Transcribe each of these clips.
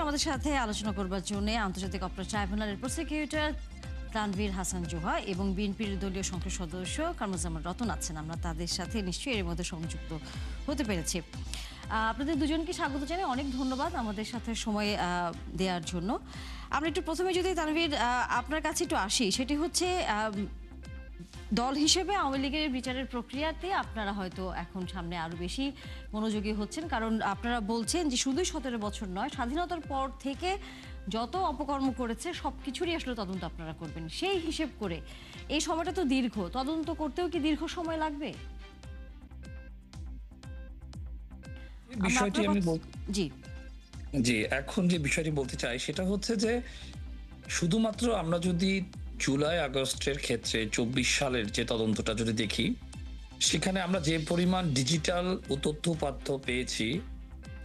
আমাদের সাথে আলোচনা করবার জন্য আন্তর্জাতিক অপরাধ ট্রাইব্যুনালের প্রসিকিউটর তানভীর হাসান জোহা এবং বিএনপির দলীয় সংসদ সদস্য কামরুজ্জামান রতন আছেন। আমরা তাদের সাথে নিশ্চয়ই এর মধ্যে সংযুক্ত হতে পেরেছি। আপনাদের দুজনকে স্বাগত জানাই, অনেক ধন্যবাদ আমাদের সাথে সময় দেওয়ার জন্য। আমরা একটু প্রথমে যদি তানভীর আপনার কাছে একটু আসি, সেটি হচ্ছে দল হিসেবে আওয়ামী লীগের বিচারের প্রক্রিয়াতে আপনারা হয়তো এখন সামনে আরো বেশি মনোযোগী হচ্ছেন, কারণ আপনারা বলছেন যে শুধু 17 বছর নয়, স্বাধীনতার পর থেকে যত অপকর্ম করেছে সবকিছুরই আসলে তদন্ত আপনারা করবেন। সেই হিসেব করে এই সময়টা তো দীর্ঘ, তদন্ত করতেও কি দীর্ঘ সময় লাগবে? বিষয়টি আমি জি জি এখন যে বিষয়টি বলতে চাই সেটা হচ্ছে যে শুধুমাত্র আমরা যদি জুলাই আগস্টের ক্ষেত্রে 24 সালের যে তদন্তটা যদি দেখি, সেখানে আমরা যে পরিমাণ ডিজিটাল ও তথ্যপাত্য পেয়েছি,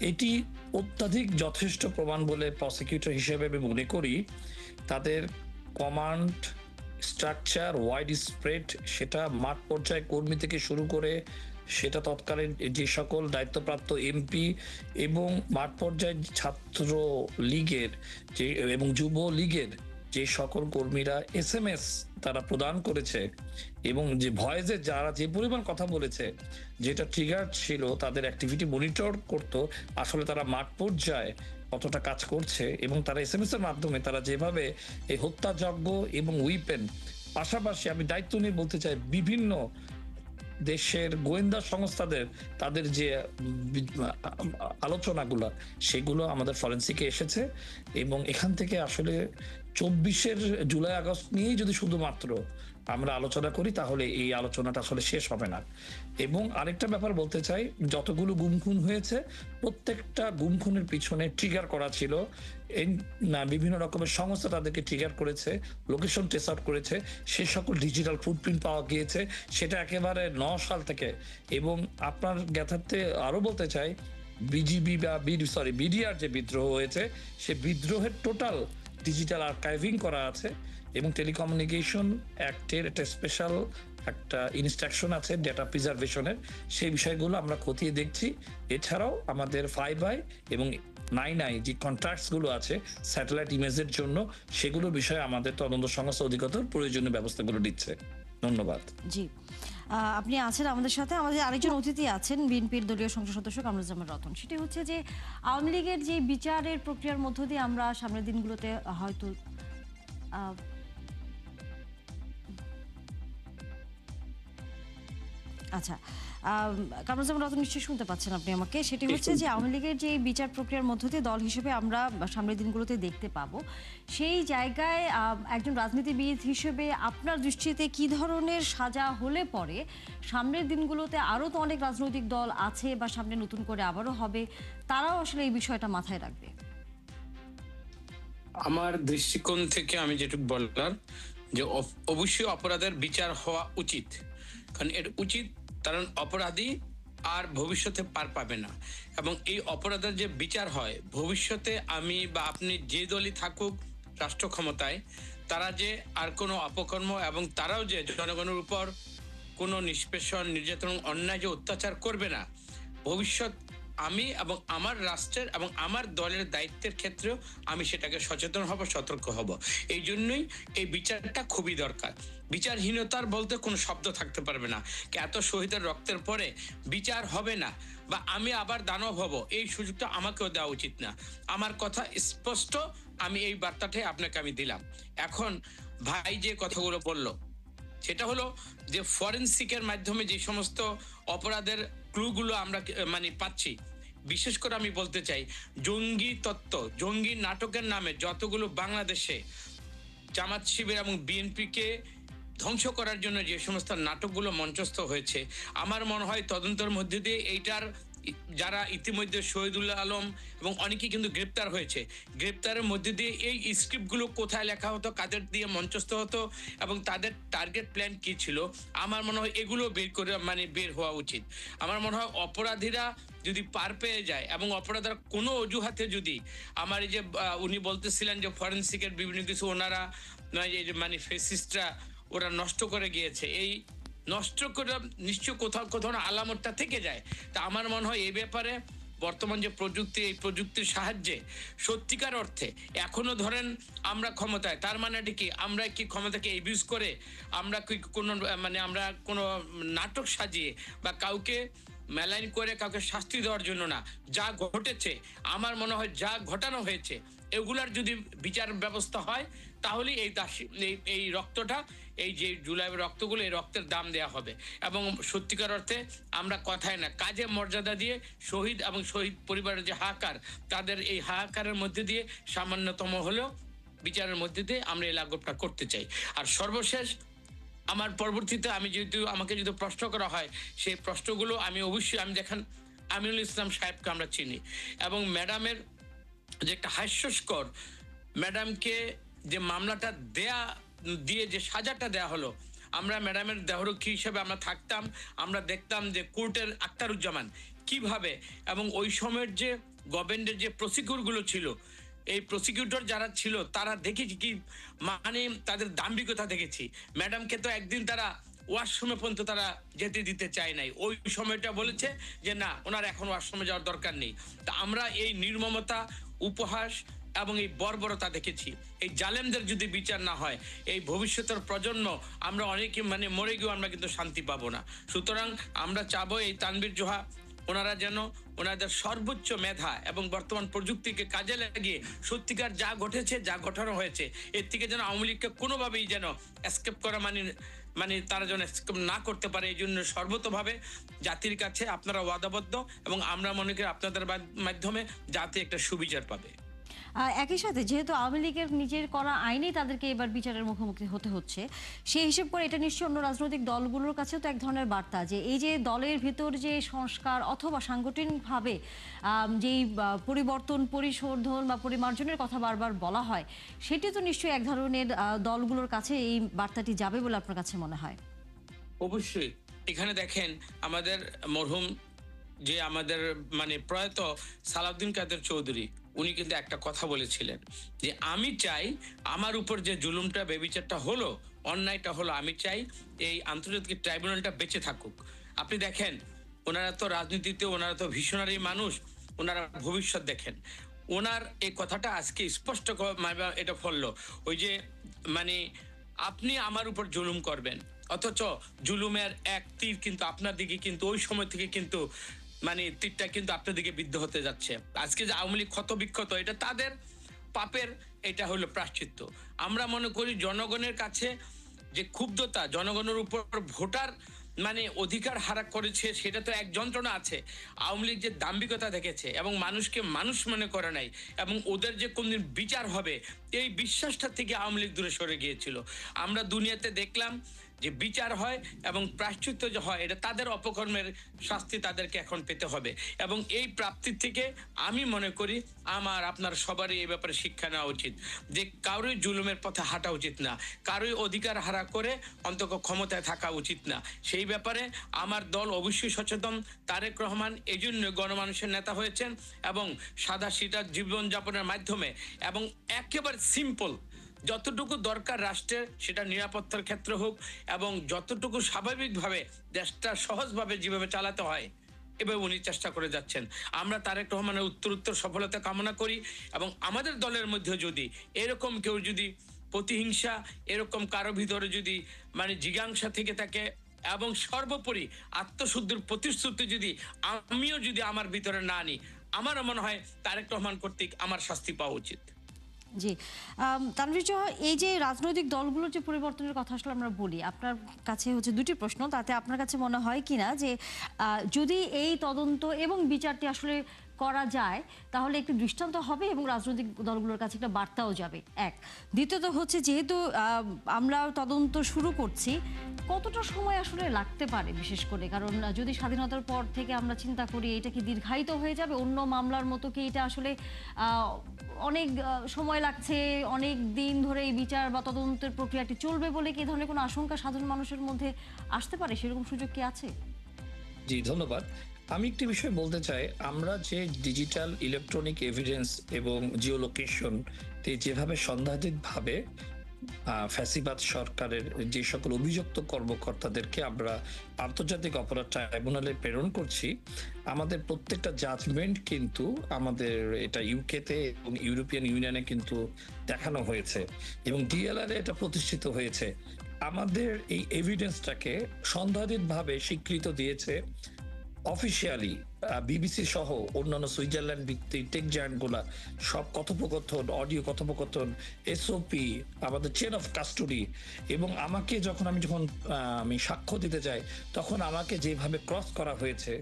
এটি অত্যাধিক যথেষ্ট প্রমাণ বলে প্রসিকিউটর হিসেবে আমি মনে করি। তাদের কমান্ড স্ট্রাকচার ওয়াইড স্প্রেড, সেটা মাঠ পর্যায়ে কর্মী থেকে শুরু করে সেটা তৎকালীন যে সকল দায়িত্বপ্রাপ্ত এমপি এবং মাঠ পর্যায়ে ছাত্র লীগের যে এবং যুব লীগের যে সকল কর্মীরা এসএমএস তারা প্রদান করেছে এবং যে ভয়েসে যারা যে পরিমাণ কথা বলেছে, যেটা ট্রিগার ছিল তাদের অ্যাক্টিভিটি মনিটর করত, আসলে তারা মাঠ পর্যায়ে কতটা কাজ করছে এবং তারা এসএমএস এর মাধ্যমে তারা যেভাবে এই হত্যাযজ্ঞ এবং উইপেন, পাশাপাশি আমি দায়িত্ব নিয়ে বলতে চাই বিভিন্ন দেশের গোয়েন্দা সংস্থাদের তাদের যে আলোচনাগুলো সেগুলো আমাদের ফরেন্সিকে এসেছে এবং এখান থেকে আসলে 24-এর জুলাই আগস্ট নিয়েই যদি শুধুমাত্র আমরা আলোচনা করি তাহলে এই আলোচনাটা আসলে শেষ হবে না। এবং আরেকটা ব্যাপার বলতে চাই, যতগুলো গুম খুন হয়েছে প্রত্যেকটা গুম খুনের পিছনে ট্রিগার করা ছিল, বিভিন্ন রকমের সংস্থা তাদেরকে ট্রিগার করেছে, লোকেশন ট্রেস আউট করেছে, সে সকল ডিজিটাল ফুটপ্রিন্ট পাওয়া গিয়েছে, সেটা একেবারে 9 সাল থেকে। এবং আপনার জ্ঞাতার্থে আরো বলতে চাই, বিজিবি বা বিডিআর যে বিদ্রোহ হয়েছে, সে বিদ্রোহের টোটাল ডিজিটাল আর্কাইভিং করা আছে এবং টেলিকমিউনিকেশন অ্যাক্টের একটা স্পেশাল একটা ইনস্ট্রাকশন আছে ডেটা প্রিজার্ভেশনের, সেই বিষয়গুলো আমরা খতিয়ে দেখছি। এছাড়াও আমাদের 5i এবং 9i যে কন্ট্রাক্টসগুলো আছে স্যাটেলাইট ইমেজের জন্য, সেগুলোর বিষয়ে আমাদের তদন্ত সংস্থা অধিকতর প্রয়োজনীয় ব্যবস্থাগুলো দিচ্ছে। ধন্যবাদ। জি, আপনি আছেন আমাদের সাথে। আমাদের আরেকজন অতিথি আছেন বিএনপির দলীয় সংসদ সদস্য কামরুজ্জামান রতন। সেটি হচ্ছে যে আওয়ামী লীগের যে বিচারের প্রক্রিয়ার মধ্য দিয়ে আমরা সামনের দিনগুলোতে হয়তো আচ্ছা, কামরুজ্জামান রতন নিশ্চয়ই শুনতে পাচ্ছেন আপনি আমাকে। সেটি হচ্ছে যে আওয়ামী লীগের যে বিচার প্রক্রিয়ার মধ্য দিয়ে দল হিসেবে আমরা সামনের দিনগুলোতে দেখতে পাবো, সেই জায়গায় একজন রাজনীতিবিদ হিসেবে আপনার দৃষ্টিতে কি ধরনের সাজা হলে পরে সামনের দিনগুলোতে আরও তো অনেক রাজনৈতিক দল আছে বা সামনে নতুন করে আবারও হবে, তারাও আসলে এই বিষয়টা মাথায় রাখবে? আমার দৃষ্টিকোণ থেকে আমি যেটুকু বললাম যে অবশ্যই অপরাধের বিচার হওয়া উচিত, কারণ এর উচিত, কারণ অপরাধী আর ভবিষ্যতে পার পাবে না। এবং এই অপরাধের যে বিচার হয় ভবিষ্যতে আমি বা আপনি যে দলই থাকুক রাষ্ট্র ক্ষমতায়, তারা যে আর কোনো অপকর্ম এবং তারাও যে জনগণের উপর কোনো নিষ্পেষণ, নির্যাতন, অন্যায় যে অত্যাচার করবে না, ভবিষ্যৎ আমি এবং আমার রাষ্ট্রের এবং আমার দলের দায়িত্বের ক্ষেত্রেও আমি সেটাকে সচেতন হব, সতর্ক হব। এই জন্যই এই বিচারটা খুবই দরকার। বিচারহীনতার বলতে কোনো শব্দ থাকতে পারবে না। এত শহীদের রক্তের পরে বিচার হবে না বা আমি আবার দানব হব, এই সুযোগটা আমাকেও দেওয়া উচিত না। আমার কথা স্পষ্ট, আমি এই বার্তাটাই আপনাকে আমি দিলাম। এখন ভাই যে কথাগুলো বললো সেটা হলো যে ফরেনসিকের মাধ্যমে যে সমস্ত অপরাধের ক্লুগুলো আমরা পাচ্ছি, বিশেষ করে আমি বলতে চাই জঙ্গি তত্ত্ব, জঙ্গি নাটকের নামে যতগুলো বাংলাদেশে জামাত শিবির এবং বিএনপিকে ধ্বংস করার জন্য যে সমস্ত নাটকগুলো মঞ্চস্থ হয়েছে, আমার মনে হয় তদন্তের মধ্যে দিয়ে এইটার যারা ইতিমধ্যে শহীদুল্লাহ আলম এবং অনেকে কিন্তু গ্রেপ্তার হয়েছে, গ্রেপ্তারের মধ্যে দিয়ে এই স্ক্রিপ্টগুলো কোথায় লেখা হতো, কাদের দিয়ে মঞ্চস্থ হতো এবং তাদের টার্গেট প্ল্যান কি ছিল, আমার মনে হয় এগুলো বের করে বের হওয়া উচিত। আমার মনে হয় অপরাধীরা যদি পার পেয়ে যায় এবং অপরাধীরা কোনো অজুহাতে যদি আমার এই যে উনি বলতেছিলেন যে ফরেন্সিকের বিভিন্ন কিছু ওনারা ফেসিস্টরা ওরা নষ্ট করে গিয়েছে, এই নষ্ট করে নিশ্চয় কোথাও কোথাও আলামতটা থেকে যায়। তা আমার মনে হয় এই ব্যাপারে বর্তমান যে প্রযুক্তি, এই প্রযুক্তির সাহায্যে সত্যিকার অর্থে এখনো ধরেন আমরা ক্ষমতায়, তার মানে এটা কি আমরা কি ক্ষমতাকে এবিউজ করে আমরা কি কোনো মানে আমরা কোনো নাটক সাজিয়ে বা কাউকে মেলাইন করে কাউকে শাস্তি দেওয়ার জন্য না, যা ঘটেছে আমার মনে হয় যা ঘটানো হয়েছে এগুলার যদি বিচার ব্যবস্থা হয় তাহলে এই এই রক্তটা, এই যে জুলাইয়ের রক্তগুলো, এই রক্তের দাম দেয়া হবে এবং সত্যিকার অর্থে আমরা কথায় না কাজে মর্যাদা দিয়ে শহীদ এবং শহীদ পরিবারের যে হাহাকার, তাদের এই হাহাকারের মধ্যে দিয়ে সামান্যতম হলেও বিচারের মধ্যে দিয়ে আমরা এই লাঘবটা করতে চাই। আর সর্বশেষ আমার পরবর্তীতে আমাকে যদি প্রশ্ন করা হয়, সেই প্রশ্নগুলো আমি অবশ্যই, আমি দেখেন আমিনুল ইসলাম সাহেবকে আমরা চিনি এবং ম্যাডামের যে একটা হাস্যস্কর, ম্যাডামকে যে মামলাটা দিয়ে যে সাজাটা দেয়া হলো, আমরা ম্যাডামের দেহরক্ষী হিসেবে আমরা থাকতাম, আমরা দেখতাম যে কোর্টের আক্তারুজ্জামান কিভাবে এবং ওই সময়ের যে গভর্নমেন্টের যে প্রসিকিউটরগুলো ছিল, এই প্রসিকিউটর যারা ছিল তারা দেখেছি কি মানে তাদের দাম্ভিকতা দেখেছি। ম্যাডামকে তো একদিন তারা ওয়াশরুমে পর্যন্ত তারা যেতে দিতে চায় নাই, ওই সময়টা বলেছে যে না ওনার এখন ওয়াশরুমে যাওয়ার দরকার নেই। তা আমরা এই নির্মমতা, উপহাস এবং এই বর্বরতা দেখেছি। এই জালেমদের যদি বিচার না হয়, এই ভবিষ্যতের প্রজন্ম আমরা অনেকে মানে মরে গিয়েও আমরা কিন্তু শান্তি পাবো না। সুতরাং আমরা চাবো এই তানভীর জোহা ওনারা যেন ওনাদের সর্বোচ্চ মেধা এবং বর্তমান প্রযুক্তিকে কাজে লাগিয়ে সত্যিকার যা ঘটেছে, যা ঘটানো হয়েছে, এর থেকে যেন আওয়ামী লীগকে কোনোভাবেই যেন এসকেপ করা মানে তারা যেন এসকেপ না করতে পারে, এই জন্য সর্বতভাবে জাতির কাছে আপনারা ওয়াদাবদ্ধ এবং আমরা মনে করি আপনাদের মাধ্যমে জাতি একটা সুবিচার পাবে। একই সাথে যেহেতু আওয়ামী লীগের নিজের করা আইনেই তাদেরকে এবার বিচারের মুখোমুখি হতে হচ্ছে, সেই হিসেব করে এটা নিশ্চয়ই অন্য রাজনৈতিক দলগুলোর কাছেও তো এক ধরনের বার্তা যে এই যে দলের ভিতর যে সংস্কার অথবা সাংগঠনিকভাবে যেই পরিবর্তন, পরিশোধন বা পরিমার্জনের কথা বারবার বলা হয়, সেটি তো নিশ্চয়ই এক ধরনের দলগুলোর কাছে এই বার্তাটি যাবে বলে আপনার কাছে মনে হয়? অবশ্যই। এখানে দেখেন আমাদের মরহুম যে আমাদের মানে প্রয়াত সালাউদ্দিন কাদের চৌধুরী, উনি কিন্তু একটা কথা বলেছিলেন যে আমি চাই আমার উপর যে জুলুমটা, বেবিচারটা হলো, অন্যায়টা হলো, আমি চাই এই আন্তর্জাতিক ট্রাইব্যুনালটা বেঁচে থাকুক। আপনি দেখেন ওনারা তো রাজনীতিতে, ওনারা তো ভিশনারি মানুষ, ওনারা ভবিষ্যৎ দেখেন। ওনার এই কথাটা আজকে স্পষ্ট এটা ফললো, ওই যে মানে আপনি আমার উপর জুলুম করবেন, অথচ জুলুমের এক তীর কিন্তু আপনার দিকে কিন্তু ওই সময় থেকে কিন্তু মানে তীরটা কিন্তু আপনার দিকে বিদ্ধ হতে যাচ্ছে। আজকে যে আওয়ামী লীগ ক্ষত বিক্ষত, এটা তাদের পাপের, এটা হলো প্রায়শ্চিত্ত। আমরা মনে করি জনগণের কাছে যে ক্ষুব্ধতা, জনগণের উপর ভোটার মানে অধিকার হারা করেছে, সেটা তো এক যন্ত্রণা আছে। আওয়ামী লীগ যে দাম্ভিকতা দেখেছে এবং মানুষকে মানুষ মনে করে নাই এবং ওদের যে কোনদিন বিচার হবে, এই বিশ্বাসটা থেকে আওয়ামী লীগ দূরে সরে গিয়েছিল। আমরা দুনিয়াতে দেখলাম যে বিচার হয় এবং প্রায়শ্চিত্ত যে হয়, এটা তাদের অপকর্মের শাস্তি তাদেরকে এখন পেতে হবে এবং এই প্রাপ্তির থেকে আমি মনে করি আমার আপনার সবারই এই ব্যাপারে শিক্ষা নেওয়া উচিত যে কারোই জুলুমের পথে হাঁটা উচিত না, কারোই অধিকার হারা করে অন্তত ক্ষমতায় থাকা উচিত না। সেই ব্যাপারে আমার দল অবশ্যই সচেতন। তারেক রহমান এই জন্য গণমানুষের নেতা হয়েছেন এবং সাদা সিধা জীবনযাপনের মাধ্যমে এবং একেবারে সিম্পল যতটুকু দরকার রাষ্ট্রের, সেটা নিরাপত্তার ক্ষেত্রে হোক এবং যতটুকু স্বাভাবিকভাবে দেশটা সহজভাবে যেভাবে চালাতে হয়, এভাবে উনি চেষ্টা করে যাচ্ছেন। আমরা তারেক রহমানের উত্তর সফলতা কামনা করি এবং আমাদের দলের মধ্যে যদি এরকম কেউ যদি প্রতিহিংসা, এরকম কারো ভিতরে যদি মানে জিজ্ঞাসা থেকে থাকে এবং সর্বোপরি আত্মশুদ্ধির প্রতিশ্রুতি যদি আমিও যদি আমার ভিতরে না আনি, আমারও মনে হয় তারেক রহমান কর্তৃক আমার শাস্তি পাওয়া উচিত। জি, তানভীর জোহা, এই যে রাজনৈতিক দলগুলোর যে পরিবর্তনের কথা আসলে আমরা বলি, আপনার কাছে হচ্ছে দুটি প্রশ্ন। তাতে আপনার কাছে মনে হয় কিনা যে যদি এই তদন্ত এবং বিচারটি আসলে করা যায় তাহলে একটি দৃষ্টান্ত হবে এবং রাজনৈতিক দলগুলোর কাছে একটা বার্তাও যাবে, এক। দ্বিতীয়ত হচ্ছে যেহেতু আমরা তদন্ত শুরু করছি, কতটা সময় আসলে লাগতে পারে বিশেষ করে? কারণ যদি স্বাধীনতার পর থেকে আমরা চিন্তা করি, এটা কি দীর্ঘায়িত হয়ে যাবে? অন্য মামলার মতো কি এটা আসলে অনেক সময় লাগছে, অনেক দিন ধরে এই বিচার বা তদন্তের প্রক্রিয়াটি চলবে বলে কি ধরনের কোনো আশঙ্কা সাধারণ মানুষের মধ্যে আসতে পারে? সেরকম সুযোগ কি আছে? জি, ধন্যবাদ। আমি একটি বিষয় বলতে চাই, আমরা যে ডিজিটাল ইলেকট্রনিক এভিডেন্স এবং জিওলোকেশন যেভাবে সন্দেহাতীতভাবে ফ্যাসিবাদ সরকারের যে সকল অভিযুক্ত কর্মকর্তাদেরকে আমরা আন্তর্জাতিক অপরাধ ট্রাইব্যুনালে প্রেরণ করছি, আমাদের প্রত্যেকটা জাজমেন্ট কিন্তু আমাদের এটা ইউকেতে এবং ইউরোপিয়ান ইউনিয়নে কিন্তু দেখানো হয়েছে এবং ডিএলআর এটা প্রতিষ্ঠিত হয়েছে। আমাদের এই এভিডেন্সটাকে সন্দেহাতীতভাবে স্বীকৃত দিয়েছে অফিসিয়ালি বিবিসি সহ অন্যান্য সুইজারল্যান্ড ভিত্তিক টেক জায়ান্ট গুলা। সব কথোপকথন, অডিও কথোপকথন, এসওপি, আমাদের চেন অফ কাস্টডি, এবং আমাকে যখন আমি সাক্ষ্য দিতে যাই তখন আমাকে যেভাবে ক্রস করা হয়েছে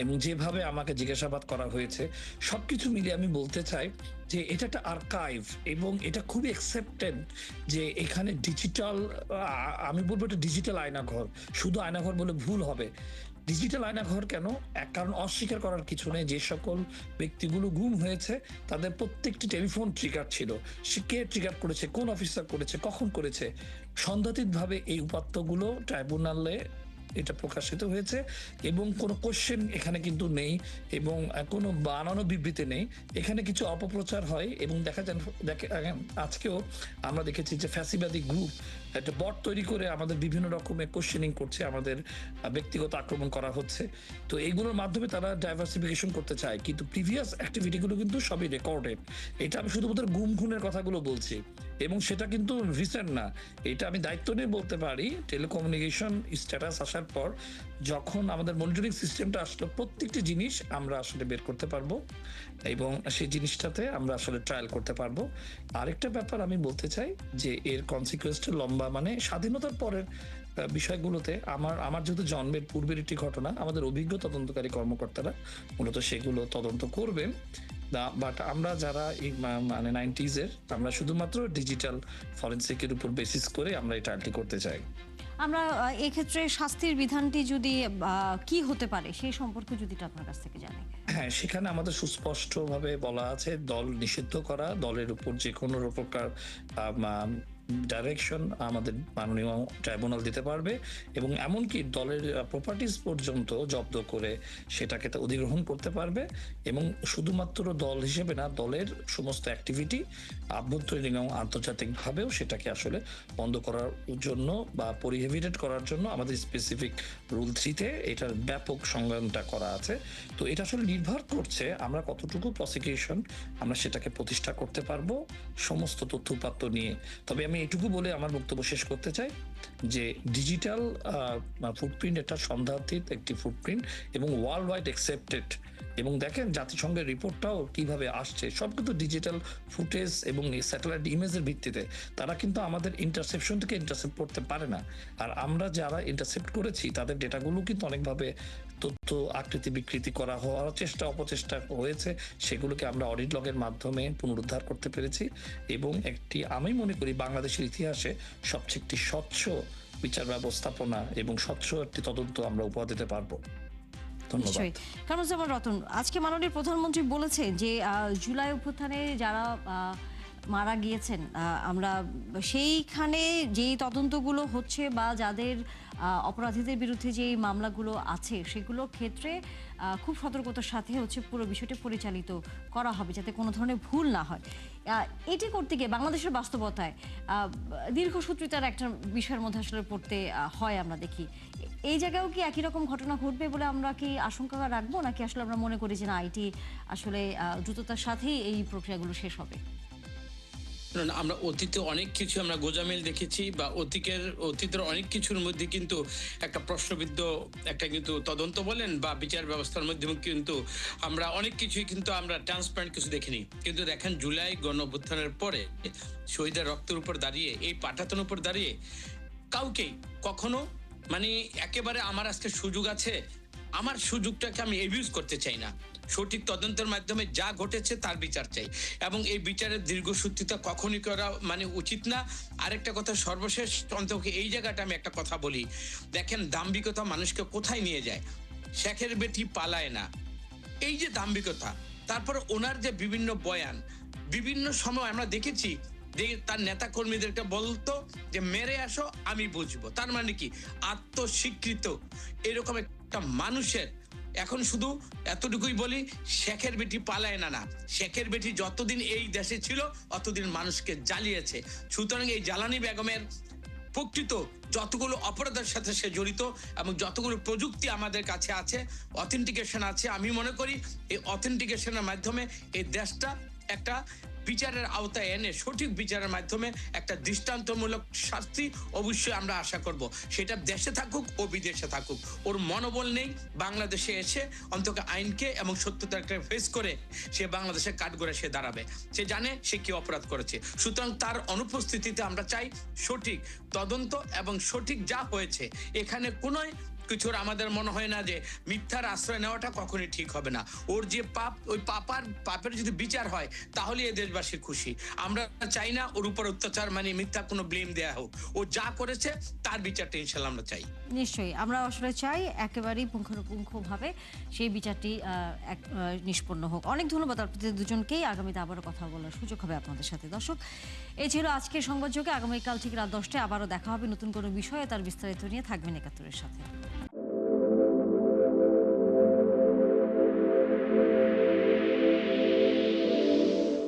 এবং যেভাবে আমাকে জিজ্ঞাসাবাদ করা হয়েছে, সবকিছু মিলিয়ে আমি বলতে চাই যে এটা একটা আর্কাইভ এবং এটা খুবই অ্যাকসেপ্টেড যে এখানে ডিজিটাল, আমি বলবো এটা ডিজিটাল আয়নাঘর। শুধু আয়নাঘর বলে ভুল হবে। ডিজিটাল আয়নাঘর কেন? কারণ অস্বীকার করার কিছু নেই, যে সকল ব্যক্তিগুলো গুম হয়েছে তাদের প্রত্যেকটি টেলিফোন ট্রিগার ছিল। সে কে ট্রিগার করেছে, কোন অফিসার করেছে, কখন করেছে, সন্দেহাতীতভাবে এই উপাত্তগুলো ট্রাইব্যুনালে এটা প্রকাশিত হয়েছে এবং কোনো কোশ্চেন এখানে কিন্তু নেই এবং কোনো বানানো বিবৃতি নেই। এখানে কিছু অপপ্রচার হয় এবং আজকেও আমরা দেখেছি যে ফ্যাসিবাদী গ্রুপ একটা বট তৈরি করে আমাদের বিভিন্ন রকমের কোশ্চেনিং করছে, আমাদের ব্যক্তিগত আক্রমণ করা হচ্ছে। তো এইগুলোর মাধ্যমে তারা ডাইভার্সিফিকেশন করতে চায়, কিন্তু প্রিভিয়াস অ্যাক্টিভিটিগুলো কিন্তু সবই রেকর্ডেড। এটা আমি শুধুমাত্র গুম খুনের কথাগুলো বলছি এবং সেটা কিন্তু রিসেন্ট না। এটা আমি দায়িত্ব নিয়ে বলতে পারি, টেলিকমিউনিকেশন স্ট্যাটাস আসার পর যখন আমাদের মনিটরিং সিস্টেমটা আসলো, প্রত্যেকটি জিনিস আমরা আসলে বের করতে পারবো এবং সেই জিনিসটাতে আমরা আসলে ট্রায়াল করতে পারবো। আরেকটা ব্যাপার আমি বলতে চাই যে এর কনসিকুয়েন্সটা লম্বা, মানে স্বাধীনতার পরের বিষয়গুলোতে আমার যেহেতু জন্মের পূর্বের একটি ঘটনা, আমাদের অভিজ্ঞ তদন্তকারী কর্মকর্তারা মূলত সেগুলো তদন্ত করবেন। বাট আমরা যারা এই মানে 90s এর, আমরা শুধুমাত্র ডিজিটাল ফরেনসিকের উপর বেসিস করে আমরা এই ট্রায়ালটি করতে চাই। আমরা এক্ষেত্রে শাস্তির বিধানটি যদি কি হতে পারে সেই সম্পর্কে যদি আপনার কাছ থেকে জানি। হ্যাঁ, সেখানে আমাদের সুস্পষ্টভাবে বলা আছে দল নিষিদ্ধ করা, দলের উপর যে কোনো প্রকার ডাইরেকশন আমাদের মাননীয় ট্রাইব্যুনাল দিতে পারবে এবং এমনকি দলের প্রপার্টিজ পর্যন্ত জব্দ করে সেটাকে অধিগ্রহণ করতে পারবে। এবং শুধুমাত্র দল হিসেবে না, দলের সমস্ত অ্যাক্টিভিটি আভ্যন্তরীণ এবং আন্তর্জাতিকভাবেও সেটাকে আসলে বন্ধ করার জন্য বা প্রহিবিটেড করার জন্য আমাদের স্পেসিফিক রুল 3-তে এটার ব্যাপক সংজ্ঞানটা করা আছে। তো এটা আসলে নির্ভর করছে আমরা কতটুকু প্রসিকিউশন আমরা সেটাকে প্রতিষ্ঠা করতে পারবো সমস্ত তথ্য উপাত্ত নিয়ে। তবে আমি এটুকু বলে আমার বক্তব্য শেষ করতে চাই যে ডিজিটাল ফুটপ্রিন্ট এটা সন্দেহাতীত একটি ফুটপ্রিন্ট এবং ওয়ার্ল্ড ওয়াইড অ্যাকসেপ্টেড। এবং দেখেন জাতিসংঘের রিপোর্টটাও কিভাবে আসছে, সব কিন্তু ডিজিটাল ফুটেজ এবং স্যাটেলাইট ইমেজের ভিত্তিতে। তারা কিন্তু আমাদের ইন্টারসেপশন থেকে ইন্টারসেপ্ট করতে পারে না, আর আমরা যারা ইন্টারসেপ্ট করেছি তাদের ডেটাগুলো কিন্তু অনেকভাবে তথ্য আকৃতি বিকৃতি করা হওয়ার চেষ্টা অপচেষ্টা হয়েছে, সেগুলোকে আমরা অডিট লগের মাধ্যমে পুনরুদ্ধার করতে পেরেছি এবং আমি মনে করি বাংলাদেশের ইতিহাসে সবচেয়ে একটি স্বচ্ছ বিচার ব্যবস্থাপনা এবং স্বচ্ছ একটি তদন্ত আমরা উপহার দিতে পারবো। নিশ্চয়ই। কামরুজ্জামান রতন, আজকে মাননীয় প্রধানমন্ত্রী বলেছেন যে জুলাই অভ্যুত্থানে যারা মারা গিয়েছেন, আমরা সেইখানে যেই তদন্তগুলো হচ্ছে বা যাদের অপরাধীদের বিরুদ্ধে যে মামলাগুলো আছে সেগুলোর ক্ষেত্রে খুব সতর্কতার সাথে পুরো বিষয়টি পরিচালিত করা হবে যাতে কোনো ধরনের ভুল না হয়। এটি করতে গিয়ে বাংলাদেশের বাস্তবতায় দীর্ঘসূত্রিতার একটা বিষয়ের মধ্যে আসলে পড়তে হয় আমরা দেখি। এই জায়গায়ও কি একই রকম ঘটনা ঘটবে বলে আমরা কি আশঙ্কা রাখবো, নাকি আসলে আমরা মনে করি যে না, এটি আসলে দ্রুততার সাথেই এই প্রক্রিয়াগুলো শেষ হবে? আমরা অতীতে অনেক কিছু আমরা গোজামিল দেখেছি বা অতীতের অনেক কিছুর মধ্যে কিন্তু একটা প্রশ্নবিদ্ধ একটা কিন্তু তদন্ত বলেন বা বিচার ব্যবস্থার মধ্যে কিন্তু আমরা অনেক কিছুই কিন্তু আমরা ট্রান্সপারেন্ট কিছু দেখিনি। কিন্তু দেখেন জুলাই গণ অভ্যুত্থানের পরে শহীদের রক্তের উপর দাঁড়িয়ে, এই পাঠাতনের উপর দাঁড়িয়ে কাউকেই কখনো মানে একেবারে আমার আজকে সুযোগ আছে, আমার সুযোগটাকে আমি এবিউজ করতে চাই না। সঠিক তদন্তের মাধ্যমে যা ঘটেছে তার বিচার চাই এবং এই বিচারের দীর্ঘসূত্রিতা কখনই করা উচিত না। আরেকটা কথা সর্বশেষ অন্তকে এই জায়গাটা আমি একটা কথা বলি, দেখেন দাম্ভিকতা মানুষকে কোথায় নিয়ে যায়। শেখের বেটি পালায় না, এই যে দাম্ভিকতা। তারপর ওনার যে বিভিন্ন বয়ান, বিভিন্ন সময় আমরা দেখেছি তার নেতা কর্মীদেরকে বলতো যে মেরে আসো আমি বুঝবো। তার মানে কি? আত্মস্বীকৃত এরকম একটা মানুষের এখন শুধু এতটুকুই বলি, শেখের বেটি পালায় না, না শেখের বেটি যতদিন এই দেশে ছিল অতদিন মানুষকে জ্বালিয়েছে। সুতরাং এই জ্বালানি বেগমের প্রকৃত যতগুলো অপরাধের সাথে সে জড়িত এবং যতগুলো প্রযুক্তি আমাদের কাছে আছে, অথেন্টিকেশন আছে, আমি মনে করি এই অথেন্টিকেশনের মাধ্যমে এই দেশটা একটা বিচারের আওতায় এনে সঠিক বিচারের মাধ্যমে একটা দৃষ্টান্তমূলক শাস্তি অবশ্যই আমরা আশা করব। সেটা দেশে থাকুক ও বিদেশে থাকুক, ওর মনোবল নেই বাংলাদেশে এসে অন্তত আইনকে এবং সত্যতাকে ফেস করে সে বাংলাদেশে কাঠগড়ে সে দাঁড়াবে। সে জানে সে কি অপরাধ করেছে। সুতরাং তার অনুপস্থিতিতে আমরা চাই সঠিক তদন্ত এবং সঠিক যা হয়েছে এখানে কোনো কিছুর আমাদের মনে হয় না যে মিথ্যার আশ্রয় নেওয়াটা কখনোই ঠিক হবে না। ওর যে পাপ, ওই পাপের যদি বিচার হয় তাহলে এ দেশবাসী খুশি। আমরা চাই না ওর উপর অত্যাচার মানে মিথ্যা কোনো ব্লেম দেয়া হোক। ও যা করেছে তার বিচারটা ইনশাল্লাহ আমরা চাই। নিশ্চয়ই আমরা আসলে চাই একেবারেই পুঙ্খানুপুঙ্খভাবে সেই বিচারটি নিষ্পন্ন হোক। অনেক ধন্যবাদ আপনাদের দুজনকেই। আগামীতে আবারও কথা বলার সুযোগ হবে আপনাদের সাথে। দর্শক, এই ছিল আজকের সংবাদযোগে। আগামীকাল ঠিক রাত 10টায় আবারও দেখা হবে নতুন কোনো বিষয়ে, তার বিস্তারিত নিয়ে। থাকবেন ৭১-এর সাথে।